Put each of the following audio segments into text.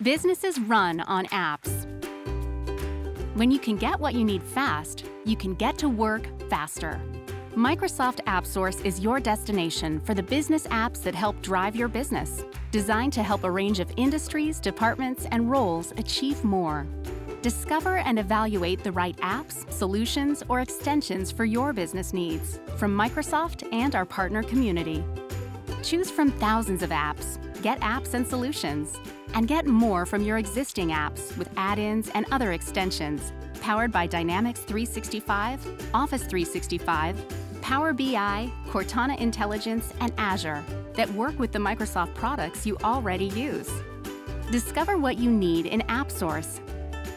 Businesses run on apps. When you can get what you need fast, you can get to work faster. Microsoft AppSource is your destination for the business apps that help drive your business, designed to help a range of industries, departments, and roles achieve more. Discover and evaluate the right apps, solutions, or extensions for your business needs from Microsoft and our partner community. Choose from thousands of apps, get apps and solutions, and get more from your existing apps with add-ins and other extensions powered by Dynamics 365, Office 365, Power BI, Cortana Intelligence, and Azure that work with the Microsoft products you already use. Discover what you need in AppSource,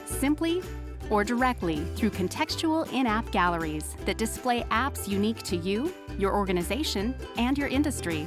simply or directly through contextual in-app galleries that display apps unique to you, your organization, and your industry.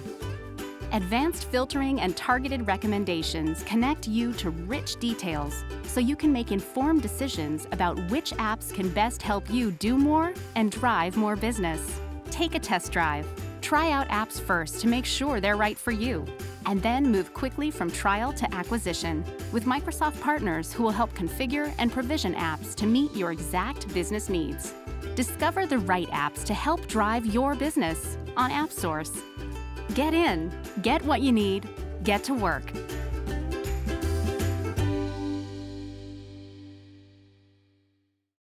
Advanced filtering and targeted recommendations connect you to rich details so you can make informed decisions about which apps can best help you do more and drive more business. Take a test drive. Try out apps first to make sure they're right for you, and then move quickly from trial to acquisition with Microsoft partners who will help configure and provision apps to meet your exact business needs. Discover the right apps to help drive your business on AppSource. Get in, get what you need, get to work.